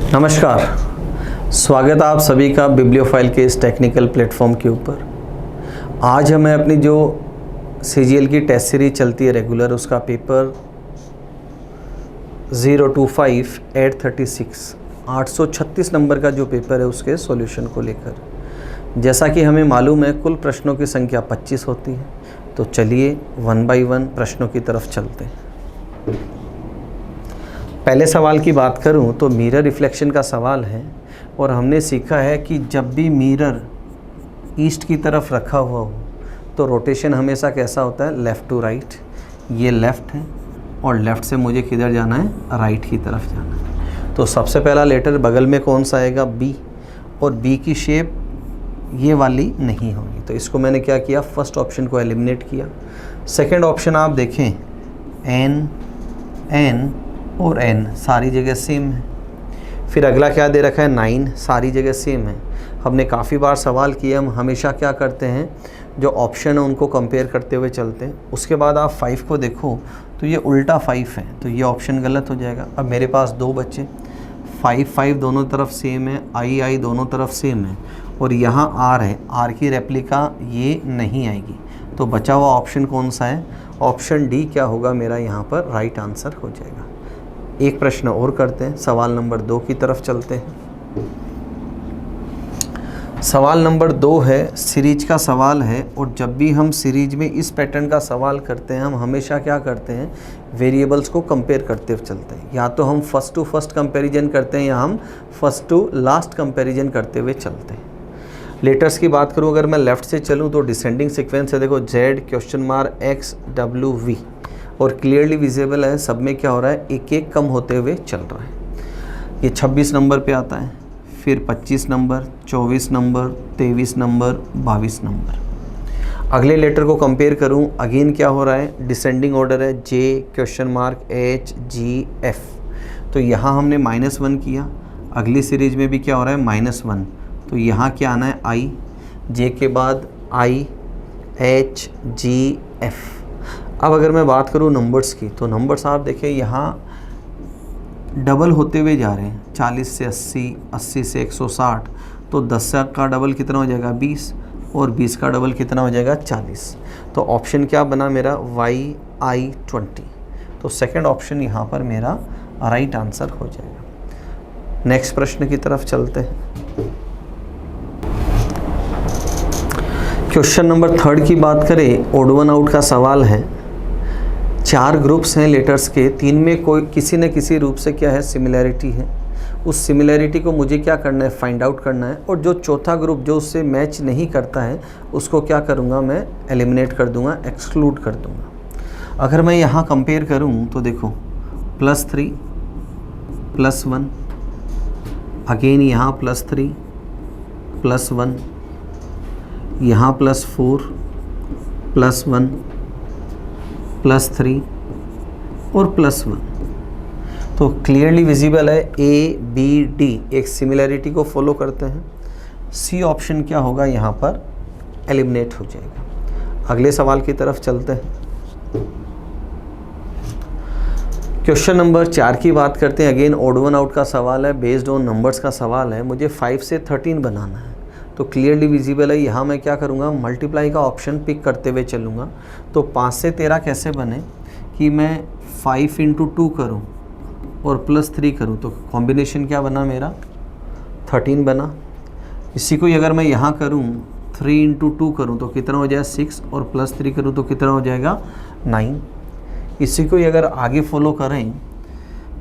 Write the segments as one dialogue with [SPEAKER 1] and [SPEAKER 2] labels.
[SPEAKER 1] नमस्कार, स्वागत है आप सभी का बिब्लियोफाइल के इस टेक्निकल प्लेटफॉर्म के ऊपर। आज हमें अपनी जो सीजीएल की टेस्ट सीरीज चलती है रेगुलर, उसका पेपर 025-836 836 नंबर का जो पेपर है उसके सॉल्यूशन को लेकर। जैसा कि हमें मालूम है कुल प्रश्नों की संख्या 25 होती है, तो चलिए 1 बाय 1 प्रश्नों की तरफ चलते हैं। पहले सवाल की बात करूं तो मिरर रिफ्लेक्शन का सवाल है और हमने सीखा है कि जब भी मिरर ईस्ट की तरफ रखा हुआ हो तो रोटेशन हमेशा कैसा होता है, लेफ़्ट टू राइट। ये लेफ़्ट है और लेफ़्ट से मुझे किधर जाना है, राइट की तरफ जाना है। तो सबसे पहला लेटर बगल में कौन सा आएगा, बी, और बी की शेप ये वाली नहीं होगी, तो इसको मैंने क्या किया, फर्स्ट ऑप्शन को एलिमिनेट किया। सेकंड ऑप्शन आप देखें, एन, एन और एन सारी जगह सेम है। फिर अगला क्या दे रखा है, 9, सारी जगह सेम है। हमने काफ़ी बार सवाल किया, हम हमेशा क्या करते हैं, जो ऑप्शन है उनको कंपेयर करते हुए चलते हैं। उसके बाद आप 5 को देखो तो ये उल्टा 5 है, तो ये ऑप्शन गलत हो जाएगा। अब मेरे पास 2 बच्चे, 5, 5 दोनों तरफ सेम है, आई दोनों तरफ सेम है, और यहाँ आर है, आर की रेप्लिका ये नहीं आएगी, तो बचा हुआ ऑप्शन कौन सा है, ऑप्शन डी क्या होगा मेरा यहाँ पर राइट आंसर हो जाएगा। एक प्रश्न और करते हैं, सवाल नंबर 2 की तरफ चलते हैं। सवाल नंबर 2 है, सीरीज का सवाल है, और जब भी हम सीरीज में इस पैटर्न का सवाल करते हैं हम हमेशा क्या करते हैं, वेरिएबल्स को कंपेयर करते हुए चलते हैं। या तो हम फर्स्ट टू फर्स्ट कंपैरिजन करते हैं या हम फर्स्ट टू लास्ट कंपैरिजन करते हुए चलते हैं। लेटर्स की बात करूं, अगर मैं लेफ़्ट से चलूं तो डिसेंडिंग सीक्वेंस है, देखो Z, X, W, V, और क्लियरली विजिबल है, सब में क्या हो रहा है, एक एक कम होते हुए चल रहा है। ये 26 नंबर पे आता है, फिर 25 नंबर, 24 नंबर, 23 नंबर, 22 नंबर। अगले लेटर को कंपेयर करूं, अगेन क्या हो रहा है, डिसेंडिंग ऑर्डर है, J, H, G, F, तो यहाँ हमने -1 किया। अगली सीरीज में भी क्या हो रहा है, -1, तो यहाँ क्या आना है, I, J के बाद I, H, G, F। अब अगर मैं बात करूँ नंबर्स की, तो नंबर्स आप देखें यहाँ डबल होते हुए जा रहे हैं, 40 से 80, 80 से 160, तो 10 का डबल कितना हो जाएगा, 20, और 20 का डबल कितना हो जाएगा, 40। तो ऑप्शन क्या बना मेरा, YI20, तो सेकंड ऑप्शन यहाँ पर मेरा राइट आंसर हो जाएगा। नेक्स्ट प्रश्न की तरफ चलते हैं। क्वेश्चन नंबर 3 की बात करें, ओड वन आउट का सवाल है। 4 ग्रुप्स हैं लेटर्स के, 3 में कोई किसी न किसी रूप से क्या है, सिमिलैरिटी है। उस सिमिलैरिटी को मुझे क्या करना है, फाइंड आउट करना है, और जो चौथा ग्रुप जो उससे मैच नहीं करता है उसको क्या करूँगा, मैं एलिमिनेट कर दूँगा, एक्सक्लूड कर दूँगा। अगर मैं यहाँ कंपेयर करूँ तो देखो +3, +1, अगेन यहाँ +3, +1, यहाँ +4, +1, +3 और +1, तो क्लियरली विजिबल है ABD एक सिमिलैरिटी को फॉलो करते हैं। सी ऑप्शन क्या होगा, यहाँ पर एलिमिनेट हो जाएगा। अगले सवाल की तरफ चलते हैं। क्वेश्चन नंबर 4 की बात करते हैं। अगेन ओड वन आउट का सवाल है, बेस्ड ऑन नंबर्स का सवाल है। मुझे 5 से 13 बनाना है, तो क्लियरली विजिबल है, यहाँ मैं क्या करूँगा, मल्टीप्लाई का ऑप्शन पिक करते हुए चलूँगा। तो 5 से 13 कैसे बने कि मैं 5 × 2 करूँ और +3 करूँ, तो कॉम्बिनेशन क्या बना मेरा, 13 बना। इसी को अगर मैं यहाँ करूँ 3 × 2 करूँ तो कितना हो जाएगा, 6, और +3 करूँ तो कितना हो जाएगा, 9। इसी को अगर आगे फॉलो करें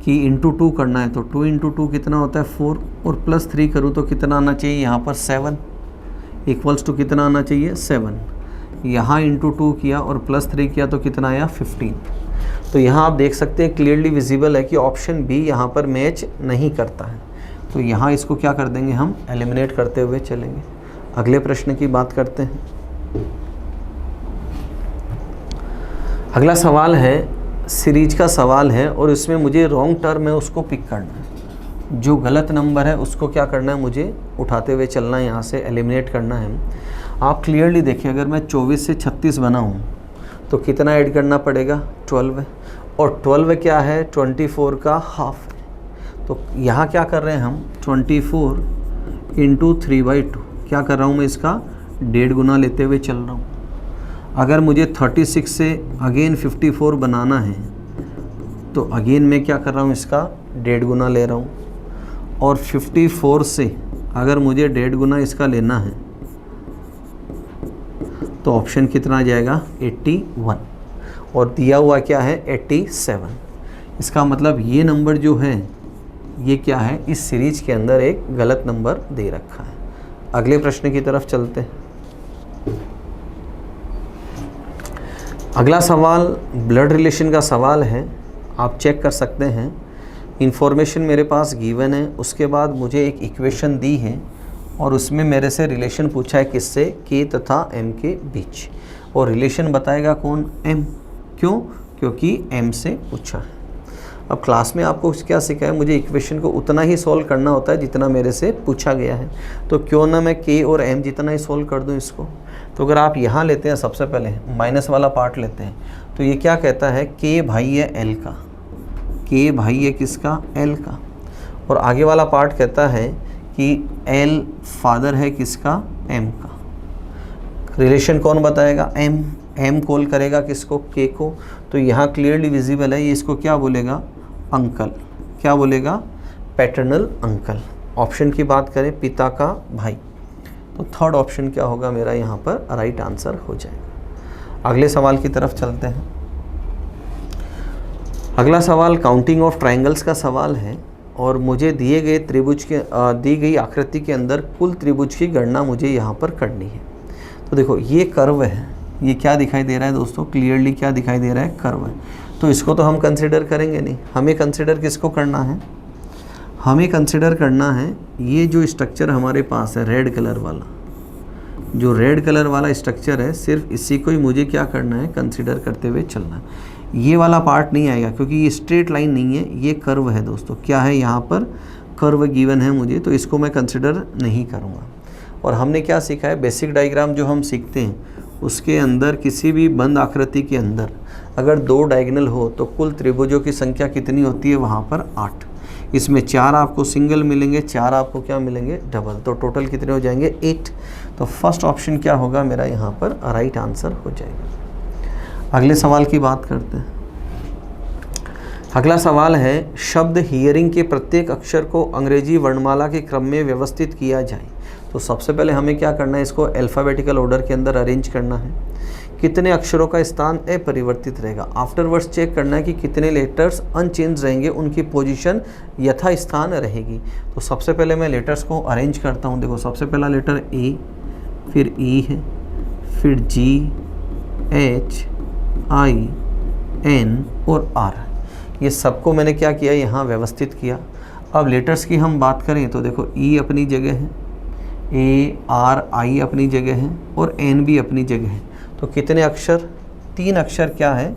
[SPEAKER 1] कि × 2 करना है, तो 2 × 2 कितना होता है, 4, और +3 करूँ तो कितना आना चाहिए, यहाँ पर 7 इक्वल्स टू कितना आना चाहिए, 7। यहाँ × 2 किया और +3 किया तो कितना आया, 15। तो यहाँ आप देख सकते हैं क्लियरली विजिबल है कि ऑप्शन बी यहाँ पर मैच नहीं करता है, तो यहाँ इसको क्या कर देंगे, हम एलिमिनेट करते हुए चलेंगे। अगले प्रश्न की बात करते हैं। अगला सवाल है, सीरीज का सवाल है, और इसमें मुझे रॉन्ग टर्म है उसको पिक करना है। जो गलत नंबर है उसको क्या करना है, मुझे उठाते हुए चलना है, यहाँ से एलिमिनेट करना है। आप क्लियरली देखिए, अगर मैं 24 से 36 बनाऊँ तो कितना ऐड करना पड़ेगा, 12 है, और 12 क्या है, 24 का हाफ है। तो यहाँ क्या कर रहे हैं हम 24 इंटू 3/2, क्या कर रहा हूँ मैं इसका 1.5 गुना लेते हुए चल रहा हूँ। अगर मुझे 36 से अगेन 54 बनाना है तो अगेन मैं क्या कर रहा हूँ इसका 1.5 गुना ले रहा हूँ, और 54 से अगर मुझे 1.5 गुना इसका लेना है तो ऑप्शन कितना आ जाएगा 81, और दिया हुआ क्या है 87। इसका मतलब ये नंबर जो है ये क्या है, इस सीरीज के अंदर एक गलत नंबर दे रखा है। अगले प्रश्न की तरफ चलते हैं। अगला सवाल ब्लड रिलेशन का सवाल है, आप चेक कर सकते हैं। इंफॉर्मेशन मेरे पास गिवन है, उसके बाद मुझे एक इक्वेशन दी है और उसमें मेरे से रिलेशन पूछा है किससे, के तथा एम के बीच, और रिलेशन बताएगा कौन, एम। क्यों, क्योंकि एम से पूछा है। अब क्लास में आपको क्या सिखाया, मुझे इक्वेशन को उतना ही सॉल्व करना होता है जितना मेरे से पूछा गया है, तो क्यों ना मैं के और एम जितना ही सॉल्व कर दूं इसको। तो अगर आप यहाँ लेते हैं, सबसे पहले माइनस वाला पार्ट लेते हैं, तो ये क्या कहता है, के भाई है एल का, के भाई है किसका, एल का, और आगे वाला पार्ट कहता है कि एल फादर है किसका, एम का। रिलेशन कौन बताएगा, एम। एम कॉल करेगा किसको, के को, तो यहाँ क्लियरली विजिबल है, ये इसको क्या बोलेगा, अंकल। क्या बोलेगा, पैटर्नल अंकल। ऑप्शन की बात करें, पिता का भाई, तो थर्ड ऑप्शन क्या होगा मेरा यहाँ पर राइट आंसर हो जाएगा। अगले सवाल की तरफ चलते हैं। अगला सवाल काउंटिंग ऑफ ट्रायंगल्स का सवाल है, और मुझे दिए गए त्रिभुज के दी गई आकृति के अंदर कुल त्रिभुज की गणना मुझे यहाँ पर करनी है। तो देखो ये कर्व है, ये क्या दिखाई दे रहा है दोस्तों, क्लियरली क्या दिखाई दे रहा है, कर्व है। तो इसको तो हम कंसिडर करेंगे नहीं, हमें कंसिडर किसको करना है, हमें कंसिडर करना है ये जो स्ट्रक्चर हमारे पास है रेड कलर वाला, जो रेड कलर वाला स्ट्रक्चर है, सिर्फ इसी को ही मुझे क्या करना है, कंसिडर करते हुए चलना है। ये वाला पार्ट नहीं आएगा क्योंकि ये स्ट्रेट लाइन नहीं है, ये कर्व है दोस्तों। क्या है यहाँ पर, कर्व गिवन है मुझे, तो इसको मैं कंसिडर नहीं करूँगा। और हमने क्या सीखा है, बेसिक डायग्राम जो हम सीखते हैं उसके अंदर किसी भी बंद आकृति के अंदर अगर 2 डायगोनल हो तो कुल त्रिभुजों की संख्या कितनी होती है, वहाँ पर 8। इसमें 4 आपको सिंगल मिलेंगे, 4 आपको क्या मिलेंगे, डबल, तो टोटल कितने हो जाएंगे, 8। तो फर्स्ट ऑप्शन क्या होगा मेरा यहाँ पर राइट आंसर हो जाएगा। अगले सवाल की बात करते हैं। अगला सवाल है, शब्द हियरिंग के प्रत्येक अक्षर को अंग्रेजी वर्णमाला के क्रम में व्यवस्थित किया जाए। तो सबसे पहले हमें क्या करना है, इसको अल्फ़ाबेटिकल ऑर्डर के अंदर अरेंज करना है। कितने अक्षरों का स्थान अपरिवर्तित रहेगा, आफ्टरवर्ड्स चेक करना है कि कितने लेटर्स अनचेंज रहेंगे, उनकी पोजीशन यथा स्थान रहेगी। तो सबसे पहले मैं लेटर्स को अरेंज करता हूँ। देखो सबसे पहला लेटर ए, फिर ई है, फिर जी, एच, आई, एन और आर, ये सबको मैंने क्या किया, यहाँ व्यवस्थित किया। अब लेटर्स की हम बात करें तो देखो ई अपनी जगह है, ए, आर, आई अपनी जगह है, और एन भी अपनी जगह है। तो कितने अक्षर, 3 अक्षर क्या है,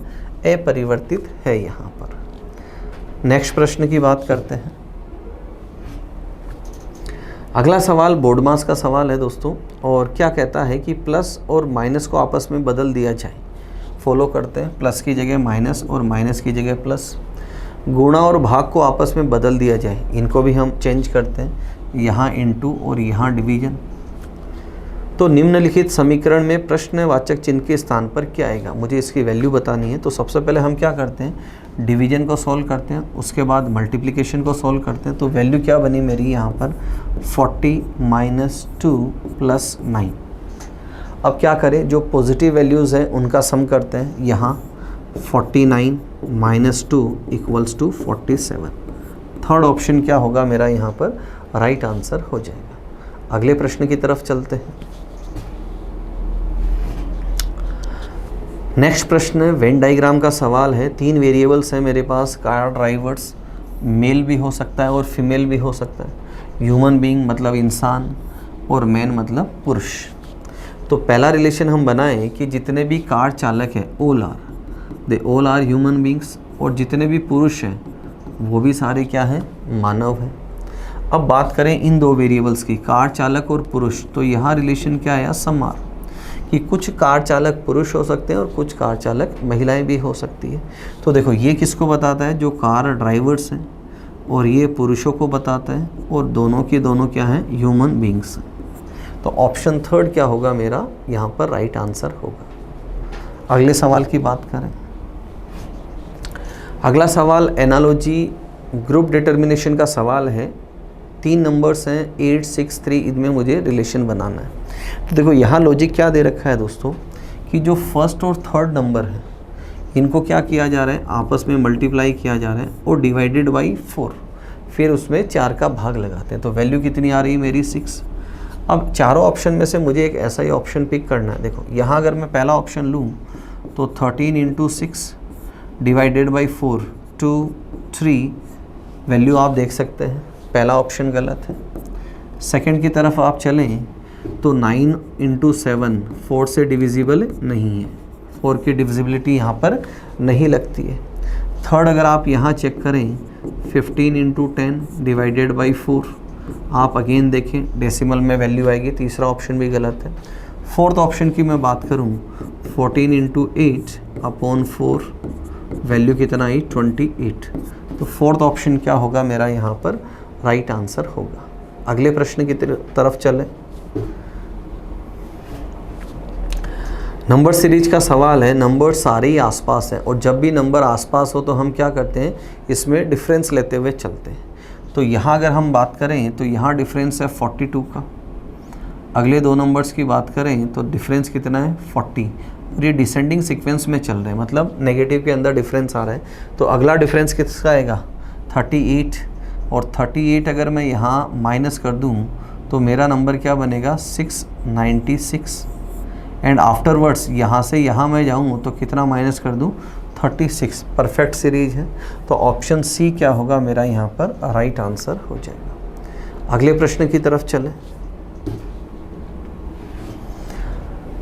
[SPEAKER 1] अपरिवर्तित है यहाँ पर। नेक्स्ट प्रश्न की बात करते हैं। अगला सवाल बोर्ड मास का सवाल है दोस्तों, और क्या कहता है कि प्लस और माइनस को आपस में बदल दिया जाए। फॉलो करते हैं, प्लस की जगह माइनस और माइनस की जगह प्लस। गुणा और भाग को आपस में बदल दिया जाए, इनको भी हम चेंज करते हैं, यहाँ इनटू और यहाँ डिवीजन। तो निम्नलिखित समीकरण में प्रश्नवाचक चिन्ह के स्थान पर क्या आएगा, मुझे इसकी वैल्यू बतानी है। तो सबसे पहले हम क्या करते हैं, डिवीजन को सॉल्व करते हैं, उसके बाद मल्टीप्लिकेशन को सॉल्व करते हैं। तो वैल्यू क्या बनी मेरी यहाँ पर 40 - 2 + 9। अब क्या करें, जो पॉजिटिव वैल्यूज़ हैं उनका सम करते हैं। यहाँ 49 - 2 = 47। थर्ड ऑप्शन क्या होगा मेरा यहाँ पर राइट आंसर हो जाएगा। अगले प्रश्न की तरफ चलते हैं। नेक्स्ट प्रश्न वेन डायग्राम का सवाल है। 3 वेरिएबल्स हैं मेरे पास, कार ड्राइवर्स, मेल भी हो सकता है और फीमेल भी हो सकता है, ह्यूमन बीइंग मतलब इंसान, और मैन मतलब पुरुष। तो पहला रिलेशन हम बनाएं कि जितने भी कार चालक हैं they all are human beings, और जितने भी पुरुष हैं वो भी सारे क्या हैं, मानव हैं। अब बात करें इन 2 वेरिएबल्स की, कार चालक और पुरुष, तो यहाँ रिलेशन क्या आया, समार, कि कुछ कार चालक पुरुष हो सकते हैं और कुछ कार चालक महिलाएं भी हो सकती है। तो देखो ये किसको बताता है, जो कार ड्राइवर्स हैं और ये पुरुषों को बताता है, और दोनों के दोनों क्या हैं, ह्यूमन बींग्स। तो ऑप्शन थर्ड क्या होगा मेरा यहाँ पर राइट आंसर होगा। अगले सवाल की बात करें। अगला सवाल एनालॉजी ग्रुप डिटर्मिनेशन का सवाल है। 3 नंबर्स हैं 8, 6, 3, इनमें मुझे रिलेशन बनाना है। तो देखो यहाँ लॉजिक क्या दे रखा है दोस्तों कि जो फर्स्ट और थर्ड नंबर है इनको क्या किया जा रहा है, आपस में मल्टीप्लाई किया जा रहा है और डिवाइडेड बाई 4, फिर उसमें 4 का भाग लगाते हैं। तो वैल्यू कितनी आ रही है मेरी 6। अब चारों ऑप्शन में से मुझे एक ऐसा ही ऑप्शन पिक करना है। देखो यहाँ अगर मैं पहला ऑप्शन लूँ तो 13 × 6 डिवाइडेड बाई 4 2 3, वैल्यू आप देख सकते हैं पहला ऑप्शन गलत है। सेकंड की तरफ आप चलें तो 9 × 7 4 से डिविजिबल नहीं है, 4 की डिविजिबिलिटी यहाँ पर नहीं लगती है। थर्ड अगर आप यहाँ चेक करें 15 × 10 डिवाइडेड बाई 4, आप अगेन देखें डेसिमल में वैल्यू आएगी, तीसरा ऑप्शन भी गलत है। फोर्थ ऑप्शन की मैं बात करूँ 14 × 8 अपॉन 4, वैल्यू कितना आई 28। तो फोर्थ ऑप्शन क्या होगा मेरा यहाँ पर राइट आंसर होगा। अगले प्रश्न की तरफ चलें। नंबर सीरीज का सवाल है। नंबर सारे ही आसपास हैं और जब भी नंबर आसपास हो तो हम क्या करते हैं, इसमें डिफरेंस लेते हुए चलते हैं। तो यहाँ अगर हम बात करें तो यहाँ डिफरेंस है 42 का। अगले 2 नंबर्स की बात करें तो डिफरेंस कितना है 40, और ये डिसेंडिंग सीक्वेंस में चल रहे हैं, मतलब नेगेटिव के अंदर डिफरेंस आ रहा है। तो अगला डिफरेंस किसका आएगा 38, और 38 अगर मैं यहाँ माइनस कर दूँ तो मेरा नंबर क्या बनेगा 696, एंड आफ्टरवर्ड्स यहाँ से यहाँ मैं जाऊँ तो कितना माइनस कर दूँ 36। परफेक्ट सीरीज है। तो ऑप्शन सी क्या होगा मेरा यहाँ पर राइट आंसर हो जाएगा। अगले प्रश्न की तरफ चलें।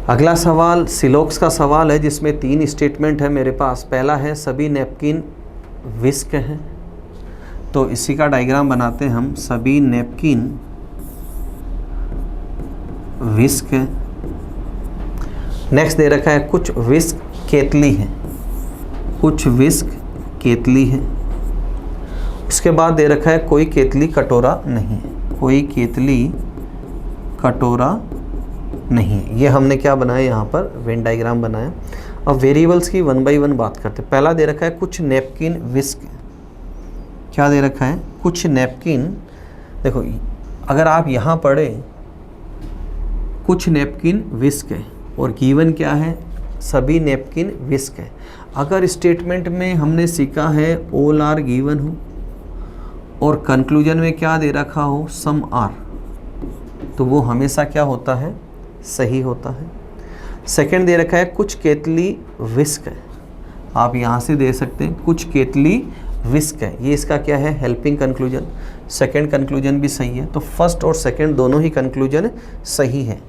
[SPEAKER 1] अगला सवाल सिलोक्स का सवाल है जिसमें 3 स्टेटमेंट है मेरे पास। पहला है सभी नैपकिन विस्क हैं, तो इसी का डायग्राम बनाते हैं हम। सभी नैपकिन विस्क है। नेक्स्ट दे रखा है कुछ विस्क केतली है, कुछ विस्क केतली है। उसके बाद दे रखा है कोई केतली कटोरा नहीं है, कोई केतली कटोरा नहीं है। ये हमने क्या बनाया यहाँ पर वेन डायग्राम बनाया। अब वेरिएबल्स की 1 बाई 1 बात करते हैं। पहला दे रखा है कुछ नैपकिन विस्क, क्या दे रखा है कुछ नैपकिन। देखो अगर आप यहाँ पढ़ें कुछ नैपकिन विस्क है और गिवन क्या है सभी नैपकिन विस्क है। अगर स्टेटमेंट में हमने सीखा है ऑल आर गिवन हो और कंक्लूजन में क्या दे रखा हो सम आर, तो वो हमेशा क्या होता है सही होता है। सेकंड दे रखा है कुछ केतली विस्क है, आप यहाँ से दे सकते हैं कुछ केतली विस्क है, ये इसका क्या है हेल्पिंग कंक्लूजन। सेकंड कंक्लूजन भी सही है, तो फर्स्ट और सेकंड दोनों ही कंक्लूजन सही है।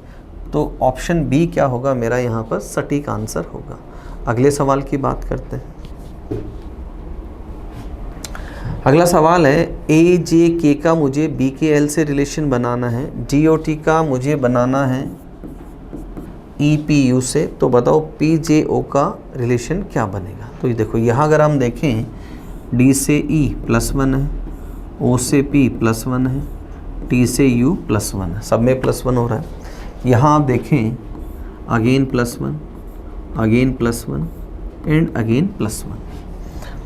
[SPEAKER 1] तो ऑप्शन बी क्या होगा मेरा यहाँ पर सटीक आंसर होगा। अगले सवाल की बात करते हैं। अगला सवाल है ए जे के का मुझे बी के एल से रिलेशन बनाना है, डी ओ टी का मुझे बनाना है ई पी यू से, तो बताओ पी जे ओ का रिलेशन क्या बनेगा। तो ये देखो यहाँ अगर हम देखें डी से ई +1 है, ओ से पी +1 है, टी से यू +1 है, सब में +1 हो रहा है। यहाँ आप देखें अगेन +1, अगेन +1 एंड अगेन +1।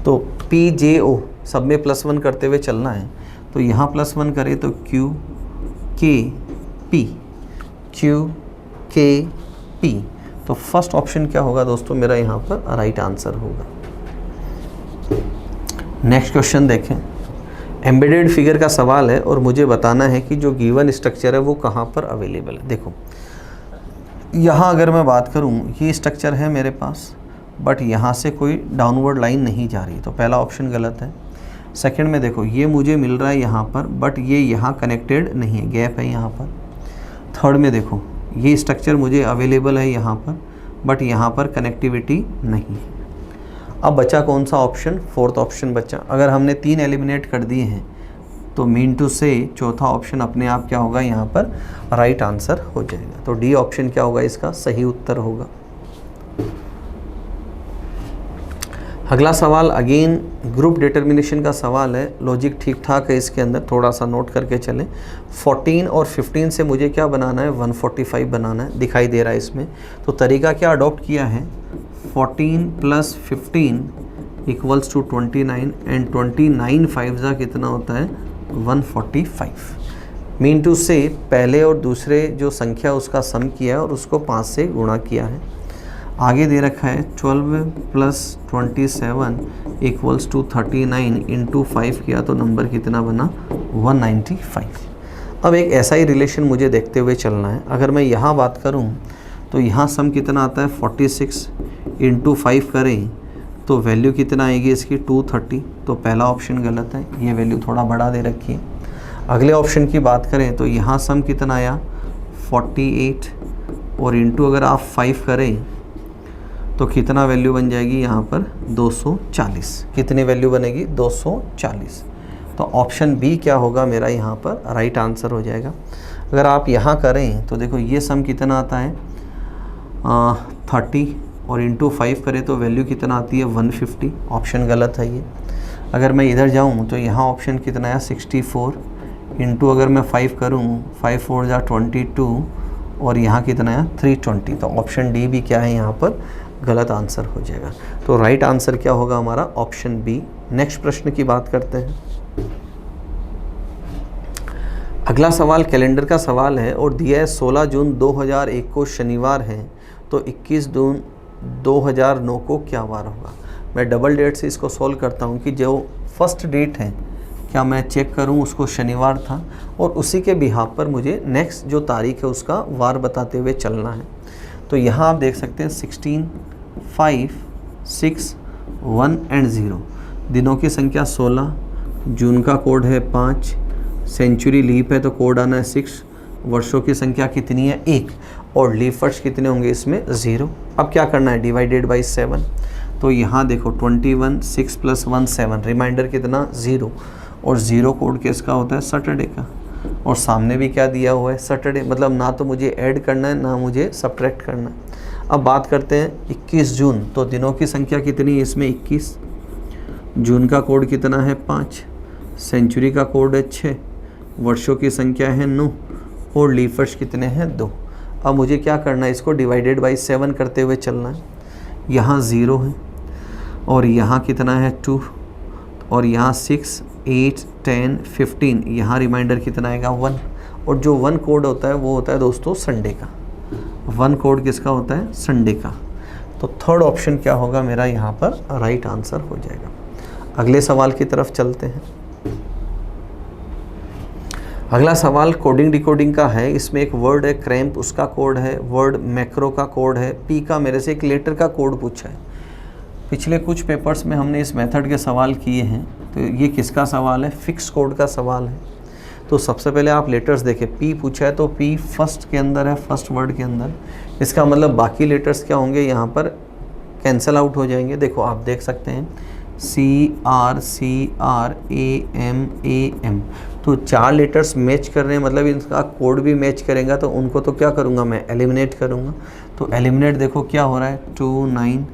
[SPEAKER 1] तो पी जे ओ सब में +1 करते हुए चलना है। तो यहाँ +1 करें तो क्यू के पी, क्यू के पी। तो फर्स्ट ऑप्शन क्या होगा दोस्तों मेरा यहाँ पर राइट आंसर होगा। नेक्स्ट क्वेश्चन देखें। एम्बेडेड फिगर का सवाल है और मुझे बताना है कि जो गिवन स्ट्रक्चर है वो कहाँ पर अवेलेबल है। देखो यहाँ अगर मैं बात करूँ ये स्ट्रक्चर है मेरे पास, बट यहाँ से कोई डाउनवर्ड लाइन नहीं जा रही, तो पहला ऑप्शन गलत है। सेकंड में देखो ये मुझे मिल रहा है यहाँ पर, बट ये यहाँ कनेक्टेड नहीं है, गैप है यहाँ पर। थर्ड में देखो ये स्ट्रक्चर मुझे अवेलेबल है यहाँ पर, बट यहाँ पर कनेक्टिविटी नहीं है। अब बचा कौन सा ऑप्शन, फोर्थ ऑप्शन बचा। अगर हमने 3 एलिमिनेट कर दिए हैं तो मीन टू से चौथा ऑप्शन अपने आप क्या होगा यहाँ पर राइट आंसर हो जाएगा। तो डी ऑप्शन क्या होगा इसका सही उत्तर होगा। अगला सवाल अगेन ग्रुप डिटर्मिनेशन का सवाल है। लॉजिक ठीक ठाक है इसके अंदर, थोड़ा सा नोट करके चलें। 14 और 15 से मुझे क्या बनाना है, 145 बनाना है, दिखाई दे रहा है इसमें। तो तरीका क्या अडॉप्ट किया है, 14 + 15 = 29 एंड 29 5 कितना होता है, 145। मीन टू से पहले और दूसरे जो संख्या उसका सम किया है और उसको 5 से गुणा किया है। आगे दे रखा है 12 + 27 = 39 × 5 किया तो नंबर कितना बना, 195। अब एक ऐसा ही रिलेशन मुझे देखते हुए चलना है। अगर मैं यहाँ बात करूँ तो यहाँ सम कितना आता है, 46 × 5 करें तो वैल्यू कितना आएगी इसकी, 230। तो पहला ऑप्शन गलत है, ये वैल्यू थोड़ा बड़ा दे रखी है। अगले ऑप्शन की बात करें तो यहाँ सम कितना आया, 48 और इंटू अगर आप 5 करें तो कितना वैल्यू बन जाएगी यहाँ पर, 240। कितनी वैल्यू बनेगी, 240। तो ऑप्शन बी क्या होगा मेरा यहाँ पर राइट आंसर हो जाएगा। अगर आप यहाँ करें तो देखो ये सम कितना आता है, 30 और इंटू 5 करें तो वैल्यू कितना आती है, 150। ऑप्शन गलत है ये। अगर मैं इधर जाऊँ तो यहाँ ऑप्शन कितना है, 64 इंटू अगर मैं 5 करूँ, 5 4 जा 22 और यहाँ कितना है, 320। तो ऑप्शन डी भी क्या है यहाँ पर गलत आंसर हो जाएगा। तो राइट आंसर क्या होगा हमारा, ऑप्शन बी। नेक्स्ट प्रश्न की बात करते हैं। अगला सवाल कैलेंडर का सवाल है और दिया है 16 जून 2001 को शनिवार है, तो 21 जून 2009 को क्या वार होगा। मैं डबल डेट से इसको सॉल्व करता हूँ कि जो फर्स्ट डेट है क्या मैं चेक करूँ उसको शनिवार था और उसी के बिहाफ पर मुझे नेक्स्ट जो तारीख है उसका वार बताते हुए चलना है। तो यहाँ आप देख सकते हैं 16, 5, 6, 1 एंड 0। दिनों की संख्या 16, जून का कोड है 5, सेंचुरी लीप है तो कोड आना है 6, वर्षों की संख्या कितनी है 1 और लीप वर्ष कितने होंगे इसमें 0। अब क्या करना है, डिवाइडेड बाई 7। तो यहाँ देखो 21, 6 + 1 7, रिमाइंडर कितना 0 और 0 कोड किसका होता है, सैटरडे का। और सामने भी क्या दिया हुआ है, सैटरडे, मतलब ना तो मुझे ऐड करना है ना मुझे सब्ट्रैक्ट करना है। अब बात करते हैं 21 जून, तो दिनों की संख्या कितनी है इसमें 21, जून का कोड कितना है 5, सेंचुरी का कोड है 6, वर्षों की संख्या है 9 और लीप वर्ष कितने हैं 2। अब मुझे क्या करना है, इसको डिवाइडेड बाई 7 करते हुए चलना है। यहाँ 0 है और यहाँ कितना है 2 और यहाँ 6, 8, 10, 15, यहाँ रिमाइंडर कितना आएगा 1 और जो 1 कोड होता है वो होता है दोस्तों संडे का। 1 कोड किसका होता है, संडे का। तो थर्ड ऑप्शन क्या होगा मेरा यहाँ पर राइट आंसर हो जाएगा। अगले सवाल की तरफ चलते हैं। अगला सवाल कोडिंग डिकोडिंग का है। इसमें एक वर्ड है क्रैम्प, उसका कोड है, वर्ड मैक्रो का कोड है, पी का मेरे से एक लेटर का कोड पूछा है। पिछले कुछ पेपर्स में हमने इस मेथड के सवाल किए हैं। तो ये किसका सवाल है, फिक्स कोड का सवाल है। तो सबसे पहले आप लेटर्स देखें, पी पूछा है तो पी फर्स्ट के अंदर है, फर्स्ट वर्ड के अंदर। इसका मतलब बाकी लेटर्स क्या होंगे, यहाँ पर कैंसिल आउट हो जाएंगे। देखो आप देख सकते हैं CR तो 4 लेटर्स मैच कर रहे हैं, मतलब इनका कोड भी मैच करेगा। तो उनको तो क्या करूँगा मैं, एलिमिनेट करूँगा। तो एलिमिनेट देखो क्या हो रहा है, 2 9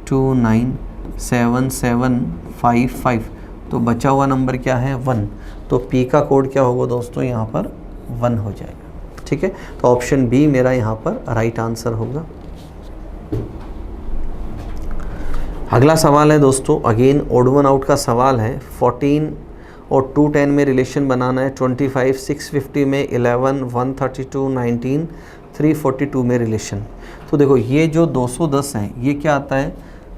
[SPEAKER 1] 2 9 7 7 5 5, तो बचा हुआ नंबर क्या है 1। तो P का कोड क्या होगा दोस्तों, यहाँ पर 1 हो जाएगा। ठीक है, तो ऑप्शन बी मेरा यहाँ पर राइट आंसर होगा। अगला सवाल है दोस्तों अगेन ओड वन आउट का सवाल है। 14 और 210 में रिलेशन बनाना है। 25 650 में 11 132 19 342 में रिलेशन। तो देखो ये जो 210 है ये क्या आता है,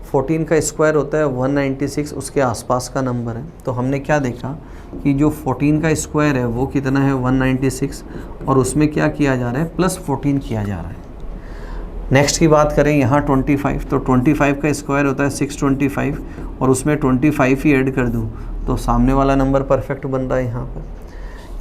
[SPEAKER 1] 14 का स्क्वायर होता है 196, उसके आसपास का नंबर है। तो हमने क्या देखा कि जो 14 का स्क्वायर है वो कितना है 196 और उसमें क्या किया जा रहा है +14 किया जा रहा है। नेक्स्ट की बात करें यहाँ 25, तो 25 का स्क्वायर होता है 625 और उसमें 25 ही ऐड कर दूँ तो सामने वाला नंबर परफेक्ट बन रहा है यहाँ पर।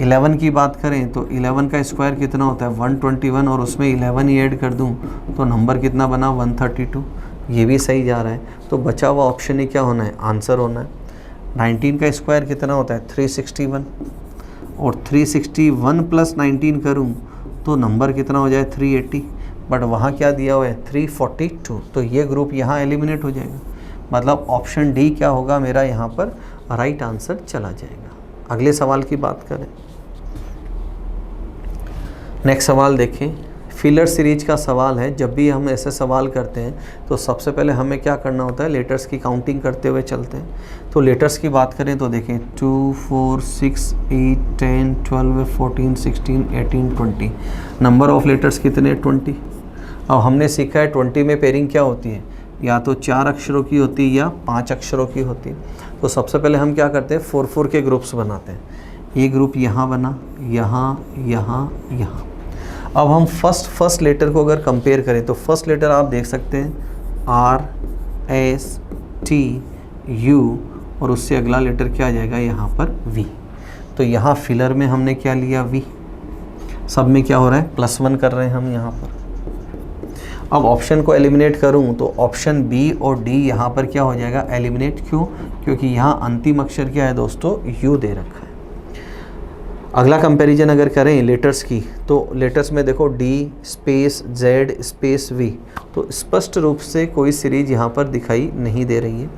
[SPEAKER 1] 11 की बात करें तो 11 का स्क्वायर कितना होता है 121 और उसमें 11 ही ऐड कर दूँ तो नंबर कितना बना 132, ये भी सही जा रहा है। तो बचा हुआ ऑप्शन ही क्या होना है, आंसर होना है। 19 का स्क्वायर कितना होता है 361 और 361 + 19 करूँ तो नंबर कितना हो जाए 380, बट वहाँ क्या दिया हुआ है 342, तो ये ग्रुप यहाँ एलिमिनेट हो जाएगा। मतलब ऑप्शन डी क्या होगा मेरा यहाँ पर राइट आंसर चला जाएगा। अगले सवाल की बात करें, नेक्स्ट सवाल देखें, फिलर सीरीज का सवाल है। जब भी हम ऐसे सवाल करते हैं तो सबसे पहले हमें क्या करना होता है, लेटर्स की काउंटिंग करते हुए चलते हैं। तो लेटर्स की बात करें तो देखें 2, 4, 6, 8, 10, 12, 14, 16, 18, 20। नंबर ऑफ लेटर्स कितने, 20। अब हमने सीखा है 20 में पेयरिंग क्या होती है, या तो 4 अक्षरों की होती है या 5 अक्षरों की होती है। तो सबसे पहले हम क्या करते हैं, 4-4 के ग्रुप्स बनाते हैं। ये ग्रुप यहाँ बना, यहाँ, यहाँ, यहाँ। अब हम फर्स्ट लेटर को अगर कंपेयर करें तो फर्स्ट लेटर आप देख सकते हैं RSTU, और उससे अगला लेटर क्या आ जाएगा यहाँ पर V। तो यहाँ फिलर में हमने क्या लिया, V। सब में क्या हो रहा है, +1 कर रहे हैं हम यहाँ पर। अब ऑप्शन को एलिमिनेट करूँ तो ऑप्शन बी और डी यहाँ पर क्या हो जाएगा, एलिमिनेट। क्यों, क्योंकि यहाँ अंतिम अक्षर क्या है दोस्तों, U दे रखा है। अगला कंपैरिजन अगर करें लेटर्स की, तो लेटर्स में देखो D space Z space V, तो स्पष्ट रूप से कोई सीरीज यहाँ पर दिखाई नहीं दे रही है।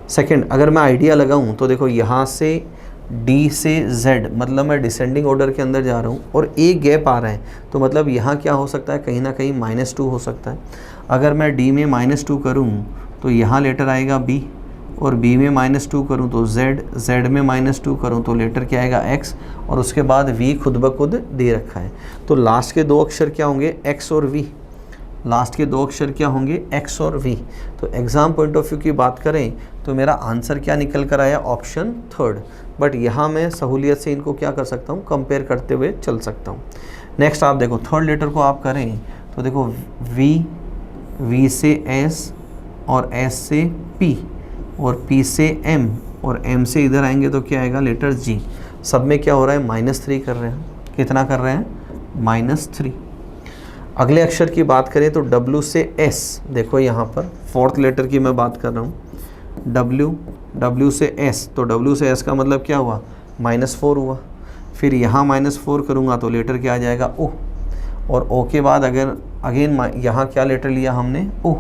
[SPEAKER 1] सेकंड, अगर मैं आइडिया लगाऊं तो देखो यहाँ से D से Z, मतलब मैं डिसेंडिंग ऑर्डर के अंदर जा रहा हूँ और एक गैप आ रहा है, तो मतलब यहाँ क्या हो सकता है, कहीं ना कहीं -2 हो सकता है। अगर मैं D में -2 करूँ तो यहाँ लेटर आएगा B, और B में -2 करूँ तो Z, Z में -2 करूँ तो लेटर क्या आएगा X, और उसके बाद V खुद ब खुद दे रखा है। तो लास्ट के 2 अक्षर क्या होंगे, X और V। लास्ट के 2 अक्षर क्या होंगे, X और V। तो एग्ज़ाम पॉइंट ऑफ व्यू की बात करें तो मेरा आंसर क्या निकल कर आया, ऑप्शन 3। बट यहाँ मैं सहूलियत से इनको क्या कर सकता हूँ, कंपेयर करते हुए चल सकता हूँ। नेक्स्ट आप देखो थर्ड लेटर को आप करें तो देखो V से S और S से P और P से M और M से इधर आएंगे तो क्या आएगा, लेटर G। सब में क्या हो रहा है, -3 कर रहे हैं। कितना कर रहे हैं, -3। अगले अक्षर की बात करें तो W से S, देखो यहाँ पर फोर्थ लेटर की मैं बात कर रहा हूँ। W से S, तो W से S का मतलब क्या हुआ, -4 हुआ। फिर यहाँ -4 करूँगा तो लेटर क्या आ जाएगा, O। और O के बाद अगर अगेन यहाँ क्या लेटर लिया हमने, O,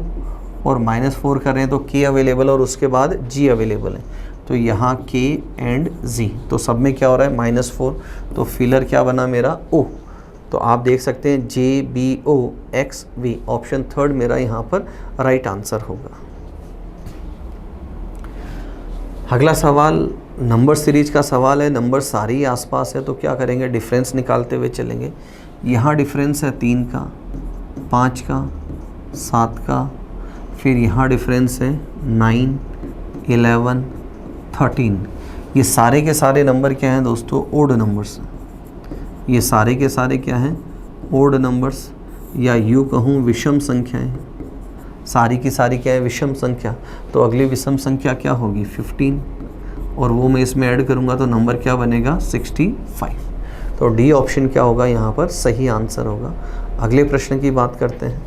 [SPEAKER 1] और -4 कर रहे हैं तो K अवेलेबल और उसके बाद G अवेलेबल है, तो यहाँ K एंड G। तो सब में क्या हो रहा है, -4। तो फिलर क्या बना मेरा, O। तो आप देख सकते हैं JBOXV, ऑप्शन 3 मेरा यहाँ पर राइट आंसर होगा। अगला सवाल नंबर सीरीज का सवाल है। नंबर सारे ही आसपास है तो क्या करेंगे, डिफरेंस निकालते हुए चलेंगे। यहाँ डिफरेंस है 3 का, 5 का, 7 का, फिर यहाँ डिफरेंस है 9, 11, 13। ये सारे के सारे नंबर क्या हैं दोस्तों, ओड नंबर्स। ये सारे के सारे क्या हैं, ओड नंबर्स, या यूँ कहूँ विषम संख्याएं। सारी की सारी क्या है, विषम संख्या। तो अगली विषम संख्या क्या होगी, 15, और वो मैं इसमें ऐड करूँगा तो नंबर क्या बनेगा, 65। तो डी ऑप्शन क्या होगा यहाँ पर सही आंसर होगा। अगले प्रश्न की बात करते हैं।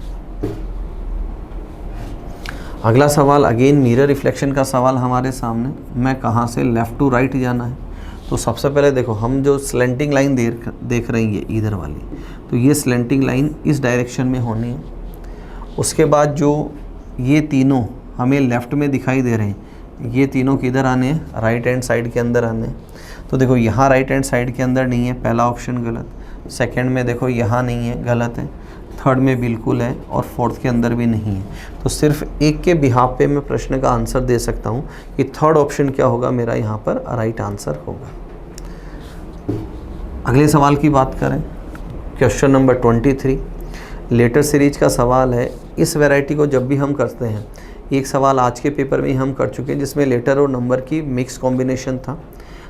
[SPEAKER 1] अगला सवाल अगेन मिरर रिफ्लेक्शन का सवाल हमारे सामने। मैं कहाँ से लेफ़्ट टू राइट जाना है, तो सबसे पहले देखो हम जो स्लेंटिंग लाइन देख रहे हैं, ये इधर वाली, तो ये स्लेंटिंग लाइन इस डायरेक्शन में होनी है। उसके बाद जो ये तीनों हमें लेफ़्ट में दिखाई दे रहे हैं, ये तीनों किधर आने हैं, राइट हैंड साइड के अंदर आने हैं। तो देखो यहाँ राइट हैंड साइड के अंदर नहीं है, पहला ऑप्शन गलत। सेकंड में देखो यहाँ नहीं है, गलत है। थर्ड में बिल्कुल है, और फोर्थ के अंदर भी नहीं है। तो सिर्फ एक के बिहाफ पे मैं प्रश्न का आंसर दे सकता हूँ कि थर्ड ऑप्शन क्या होगा मेरा यहाँ पर राइट आंसर होगा। अगले सवाल की बात करें, क्वेश्चन नंबर 23 लेटर सीरीज का सवाल है। इस वैरायटी को जब भी हम करते हैं, एक सवाल आज के पेपर में ही हम कर चुके हैं जिसमें लेटर और नंबर की मिक्स कॉम्बिनेशन था,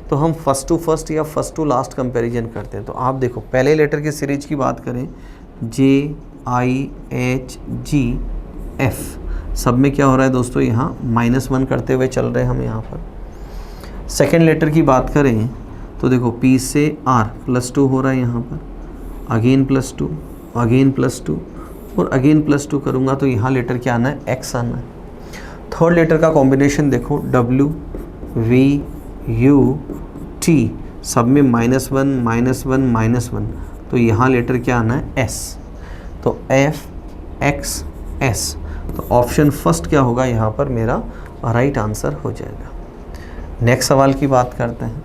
[SPEAKER 1] तो हम फर्स्ट टू फर्स्ट या फर्स्ट टू लास्ट कंपैरिजन करते हैं। तो आप देखो पहले लेटर की सीरीज की बात करें, JIHGF, सब में क्या हो रहा है दोस्तों, यहाँ -1 करते हुए चल रहे हैं हम यहाँ पर। सेकेंड लेटर की बात करें तो देखो P से R +2 हो रहा है यहाँ पर, अगेन +2, अगेन +2 और अगेन +2 करूँगा तो यहाँ लेटर क्या आना है, X आना है। थर्ड लेटर का कॉम्बिनेशन देखो W, V, U, T, सब में -1, -1, तो यहाँ लेटर क्या आना है, S। तो F, X, S। तो ऑप्शन फर्स्ट क्या होगा यहाँ पर मेरा राइट आंसर हो जाएगा। नेक्स्ट सवाल की बात करते हैं।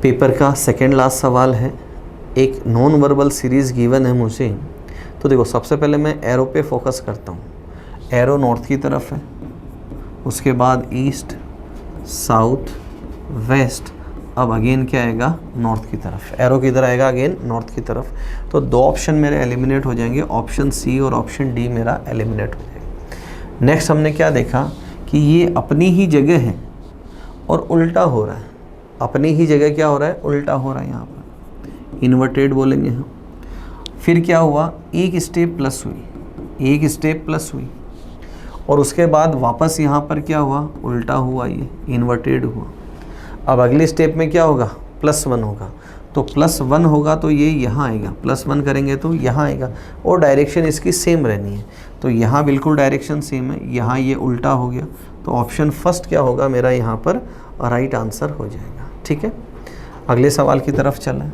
[SPEAKER 1] पेपर का सेकेंड लास्ट सवाल है। एक नॉन वर्बल सीरीज़ गिवन है मुझे। तो देखो, सबसे पहले मैं एरो पे फोकस करता हूँ। एरो नॉर्थ की तरफ है, उसके बाद ईस्ट, साउथ, वेस्ट, अब अगेन क्या आएगा, नॉर्थ की तरफ। एरो किधर आएगा, अगेन नॉर्थ की तरफ। तो दो ऑप्शन मेरे एलिमिनेट हो जाएंगे, ऑप्शन सी और ऑप्शन डी मेरा एलिमिनेट हो जाएगा। नेक्स्ट हमने क्या देखा कि ये अपनी ही जगह है और उल्टा हो रहा है। अपनी ही जगह क्या हो रहा है, उल्टा हो रहा है, यहाँ पर इन्वर्टेड बोलेंगे हम। फिर क्या हुआ, एक स्टेप प्लस हुई, एक स्टेप प्लस हुई, और उसके बाद वापस यहाँ पर क्या हुआ, उल्टा हुआ, ये इन्वर्टेड हुआ। अब अगले स्टेप में क्या होगा, +1 होगा। तो +1 होगा तो ये यहाँ आएगा, +1 करेंगे तो यहाँ आएगा, और डायरेक्शन इसकी सेम रहनी है। तो यहाँ बिल्कुल डायरेक्शन सेम है, यहाँ ये उल्टा हो गया। तो ऑप्शन फर्स्ट क्या होगा मेरा यहाँ पर राइट आंसर हो जाएगा। ठीक है, अगले सवाल की तरफ चलें।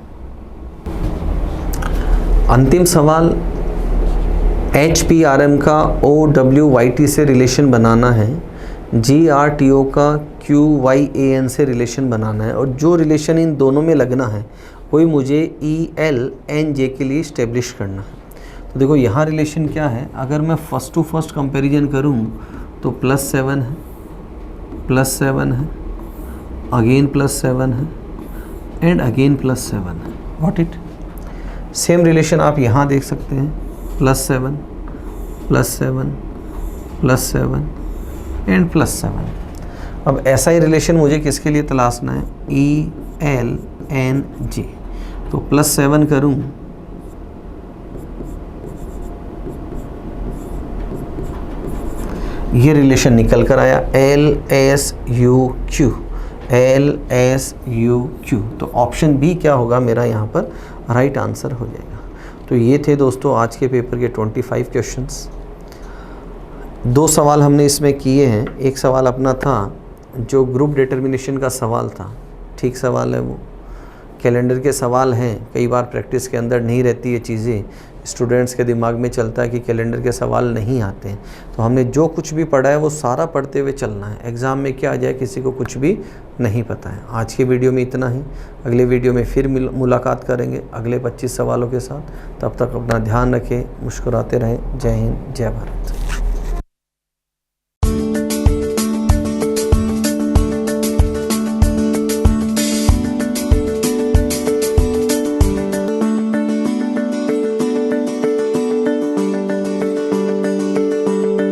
[SPEAKER 1] अंतिम सवाल, HPRM का OWYT से रिलेशन बनाना है, GRTO का QYAN से रिलेशन बनाना है, और जो रिलेशन इन दोनों में लगना है वही मुझे ELNJ के लिए इस्टेब्लिश करना है। तो देखो, यहाँ रिलेशन क्या है, अगर मैं फर्स्ट टू फर्स्ट कंपैरिजन करूँ तो +7 है, +7 है, अगेन +7 है, एंड अगेन +7 है। व्हाट इट सेम रिलेशन आप यहाँ देख सकते हैं, +7, +7, +7 एंड +7। अब ऐसा ही रिलेशन मुझे किसके लिए तलाशना है, ELNJ। तो +7 करूँ, ये रिलेशन निकल कर आया LSUQ, LSUQ। तो ऑप्शन बी क्या होगा मेरा यहाँ पर राइट आंसर हो जाएगा। तो ये थे दोस्तों आज के पेपर के 25 क्वेश्चंस। 2 सवाल हमने इसमें किए हैं। एक सवाल अपना था जो ग्रुप डिटर्मिनेशन का सवाल था, ठीक सवाल है वो। कैलेंडर के सवाल हैं, कई बार प्रैक्टिस के अंदर नहीं रहती ये चीज़ें, स्टूडेंट्स के दिमाग में चलता है कि कैलेंडर के सवाल नहीं आते हैं। तो हमने जो कुछ भी पढ़ा है वो सारा पढ़ते हुए चलना है। एग्ज़ाम में क्या आ जाए किसी को कुछ भी नहीं पता है। आज के वीडियो में इतना ही, अगले वीडियो में फिर मुलाकात करेंगे अगले 25 सवालों के साथ। तब तक अपना ध्यान रखें, मुस्कुराते रहें। जय हिंद, जय भारत।